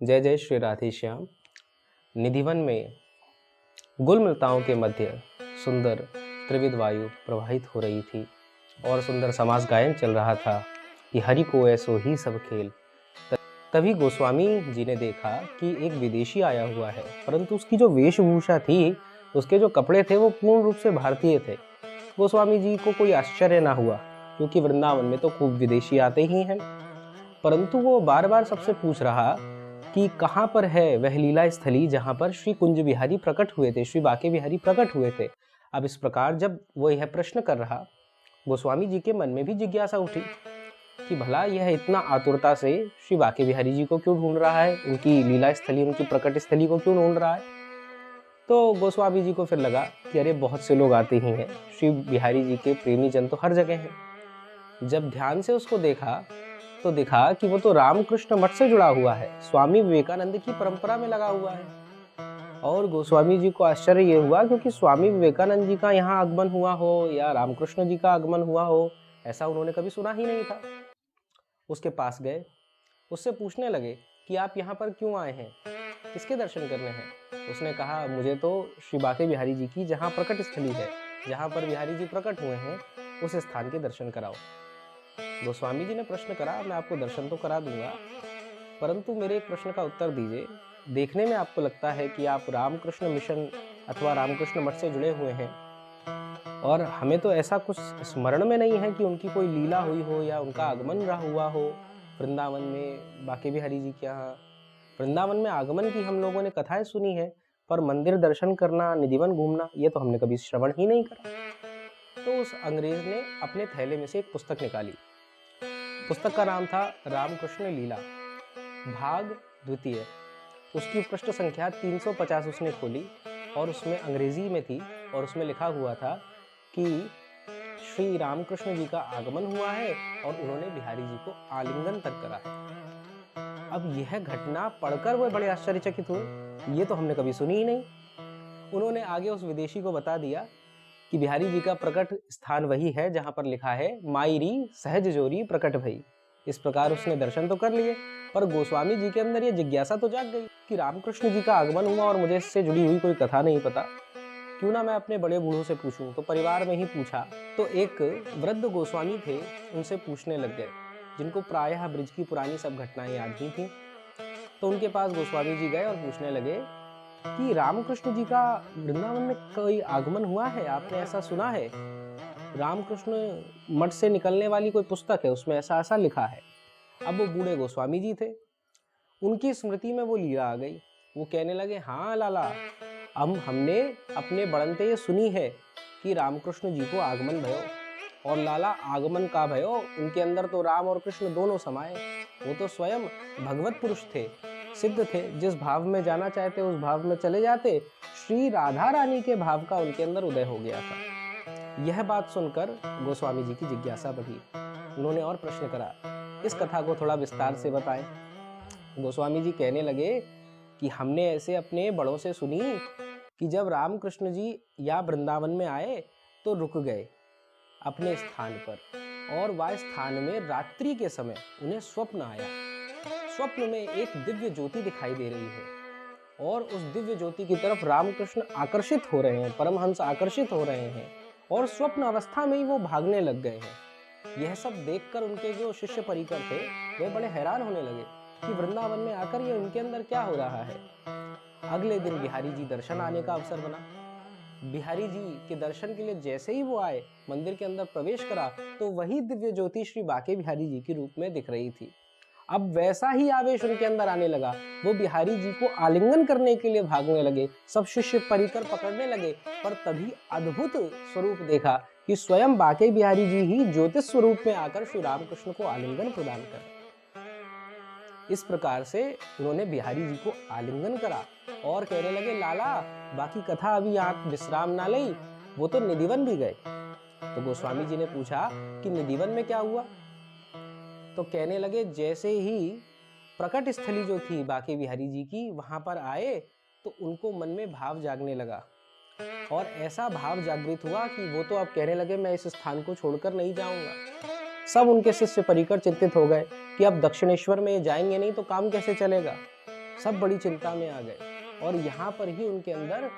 जय जय श्री राधे श्याम। निधिवन में गुलमलताओं के मध्य सुंदर त्रिविध वायु प्रवाहित हो रही थी और सुंदर समास गायन चल रहा था कि हरि को ऐसो ही सब खेल। तभी गोस्वामी जी ने देखा कि एक विदेशी आया हुआ है, परंतु उसकी जो वेशभूषा थी, उसके जो कपड़े थे, वो पूर्ण रूप से भारतीय थे। गोस्वामी जी को कोई आश्चर्य ना हुआ, क्योंकि वृंदावन में तो खूब विदेशी आते ही हैं। परंतु वो बार बार सबसे पूछ रहा कि कहाँ पर है वह लीला स्थली जहाँ पर श्री कुंज बिहारी प्रकट हुए थे, श्री बाके बिहारी प्रकट हुए थे। अब इस प्रकार जब वो यह प्रश्न कर रहा, गोस्वामी जी के मन में भी जिज्ञासा उठी कि भला यह इतना आतुरता से श्री बाके बिहारी जी को क्यों ढूंढ रहा है, उनकी लीला स्थली, उनकी प्रकट स्थली को क्यों ढूंढ रहा है। तो गोस्वामी जी को फिर लगा कि अरे बहुत से लोग आते ही हैं, श्री बिहारी जी के प्रेमी जन तो हर जगह हैं। जब ध्यान से उसको देखा तो देखा कि वो तो रामकृष्ण मठ से जुड़ा हुआ है, स्वामी विवेकानंद की परंपरा में लगा हुआ है। और गोस्वामी जी को आश्चर्य ये हुआ, क्योंकि स्वामी विवेकानंद जी का यहाँ आगमन हुआ हो या रामकृष्ण जी का आगमन हुआ हो, ऐसा उन्होंने कभी सुना ही नहीं था। उसके पास गए, उससे पूछने लगे कि आप यहाँ पर क्यों आए हैं, किसके दर्शन करने हैं। उसने कहा, मुझे तो श्री बाके बिहारी जी की जहाँ प्रकट स्थली है, जहाँ पर बिहारी जी प्रकट हुए हैं, उस स्थान के दर्शन कराओ। गोस्वामी जी ने प्रश्न करा, मैं आपको दर्शन तो करा दूंगा, परंतु मेरे एक प्रश्न का उत्तर दीजिए। देखने में आपको लगता है कि आप रामकृष्ण मिशन अथवा रामकृष्ण मठ से जुड़े हुए हैं, और हमें तो ऐसा कुछ स्मरण में नहीं है कि उनकी कोई लीला हुई हो या उनका आगमन रहा हुआ हो वृंदावन में बाके बिहारी जी के यहाँ। वृंदावन में आगमन की हम लोगों ने कथाएं सुनी है, पर मंदिर दर्शन करना, निधिवन घूमना, ये तो हमने कभी श्रवण ही नहीं करा। तो उस अंग्रेज ने अपने थैले में से एक पुस्तक निकाली। पुस्तक का नाम था रामकृष्ण लीला, भाग द्वितीय। उसकी पृष्ठ संख्या 350 उसने खोली और उसमें अंग्रेजी में थी, और उसमें लिखा हुआ था कि श्री रामकृष्ण जी का आगमन हुआ है और उन्होंने बिहारी जी को आलिंगन तक करा है। अब यह घटना पढ़कर वह बड़े आश्चर्यचकित हुए, ये तो हमने कभी सुनी ही नहीं। उन्होंने आगे उस विदेशी को बता दिया कि बिहारी जी का प्रकट स्थान वही है जहां पर लिखा है मायरी सहज जोरी प्रकट भई। इस प्रकार उसने दर्शन तो कर लिए, पर गोस्वामी जी के अंदर ये जिज्ञासा तो जाग गई कि रामकृष्ण जी का आगमन हुआ और मुझे इससे जुड़ी हुई कोई कथा नहीं पता, क्यों ना मैं अपने बड़े बूढ़ों से पूछूं। तो परिवार में ही पूछा, तो एक वृद्ध गोस्वामी थे, उनसे पूछने लग गए, जिनको प्रायः ब्रिज की पुरानी सब घटनाएं याद ही थी। तो उनके पास गोस्वामी जी गए और पूछने लगे कि रामकृष्ण जी का वृंदावन में कोई आगमन हुआ है, आपने ऐसा सुना है? रामकृष्ण मठ से निकलने वाली कोई पुस्तक है, उसमें ऐसा ऐसा लिखा है। अब वो बूढ़े गोस्वामी जी थे, उनकी स्मृति में वो लीला आ गई। वो कहने लगे, हाँ लाला, हमने अपने बड़नते ये सुनी है कि रामकृष्ण जी को आगमन भयो, और लाला आगमन का भयो, उनके अंदर तो राम और कृष्ण दोनों समाये। वो तो स्वयं भगवत पुरुष थे, सिद्ध थे, जिस भाव में जाना चाहते उस भाव में चले जाते। श्री राधा रानी के भाव का उनके अंदर उदय हो गया था। यह बात सुनकर गोस्वामी जी की जिज्ञासा बढ़ी। उन्होंने और प्रश्न करा, इस कथा को थोड़ा विस्तार से बताएं। गोस्वामी जी कहने लगे कि हमने ऐसे अपने बड़ों से सुनी कि जब रामकृष्ण जी या वृंदावन में आए तो रुक गए अपने स्थान पर, और वह स्थान में रात्रि के समय उन्हें स्वप्न आया। स्वप्न में एक दिव्य ज्योति दिखाई दे रही है, और उस दिव्य ज्योति की तरफ रामकृष्ण आकर्षित हो रहे हैं, परमहंस आकर्षित हो रहे हैं, और स्वप्न अवस्था में ही वो भागने लग गए हैं। यह सब देखकर उनके जो शिष्य परिकर थे, वे बड़े हैरान होने लगे कि वृंदावन में आकर ये उनके अंदर क्या हो रहा है। अगले दिन बिहारी जी दर्शन आने का अवसर बना। बिहारी जी के दर्शन के लिए जैसे ही वो आए, मंदिर के अंदर प्रवेश करा, तो वही दिव्य ज्योति श्री बाके बिहारी जी के रूप में दिख रही थी। अब वैसा ही आवेश उनके अंदर आने लगा, वो बिहारी जी को आलिंगन करने के लिए भागने लगे, सब शिष्य परिकर पकड़ने लगे। पर तभी अद्भुत स्वरूप देखा कि स्वयं बाके बिहारी जी ही ज्योतिष स्वरूप में आकर श्री रामकृष्ण को आलिंगन प्रदान कर। इस प्रकार से उन्होंने बिहारी जी को आलिंगन करा और कहने लगे, लाला बाकी कथा अभी आप विश्राम ना ले, वो तो निधिवन भी गए। तो गोस्वामी जी ने पूछा कि निधिवन में क्या हुआ। तो कहने लगे, जैसे ही प्रकट स्थली जो थी बाके बिहारी जी की, वहां पर आए तो उनको मन में भाव जागने लगा, और ऐसा भाव जागृत हुआ कि वो तो अब कहने लगे, मैं इस स्थान को छोड़कर नहीं जाऊंगा। सब उनके शिष्य परिकर चिंतित हो गए कि अब दक्षिणेश्वर में जाएंगे नहीं तो काम कैसे चलेगा। सब बड़ी चिंता में आ गए। और यहाँ पर ही उनके अंदर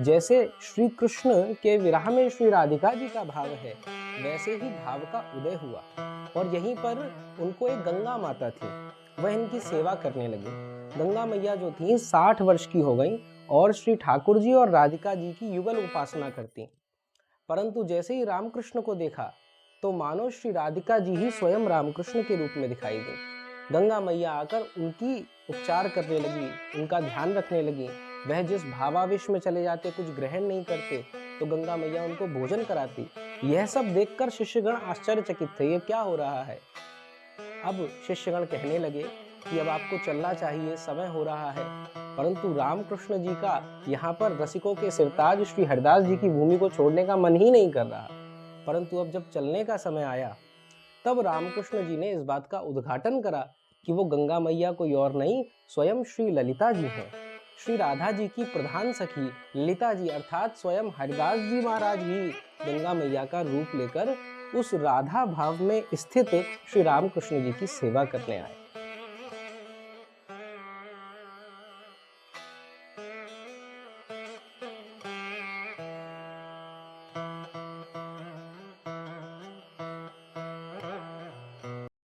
जैसे श्री कृष्ण के विरह में श्री राधिका जी का भाव है, वैसे ही भाव का उदय हुआ। और यहीं पर उनको एक गंगा माता थी, वह इनकी सेवा करने लगी। गंगा मैया जो थी 60 वर्ष की हो गई और श्री ठाकुर जी और राधिका जी की युगल उपासना करती। परंतु जैसे ही रामकृष्ण को देखा तो मानो श्री राधिका जी ही स्वयं रामकृष्ण के रूप में दिखाई दी। गंगा मैया आकर उनकी उपचार करने लगी, उनका ध्यान रखने लगी। वह जिस भावावेश में चले जाते, कुछ ग्रहण नहीं करते, तो गंगा मैया उनको भोजन कराती। यह सब देखकर शिष्यगण आश्चर्यचकित थे, ये क्या हो रहा है। अब शिष्यगण कहने लगे कि अब आपको चलना चाहिए, समय हो रहा है। परंतु रामकृष्ण जी का यहाँ पर रसिकों के सिरताज श्री हरिदास जी की भूमि को छोड़ने का मन ही नहीं कर रहा। परंतु अब जब चलने का समय आया, तब रामकृष्ण जी ने इस बात का उद्घाटन करा कि वो गंगा मैया कोई और नहीं, स्वयं श्री ललिता जी हैं। श्री राधा जी की प्रधान सखी ललिता जी अर्थात स्वयं हरिदास जी महाराज ही गंगा मैया का रूप लेकर उस राधा भाव में स्थित श्री रामकृष्ण जी की सेवा करने आए।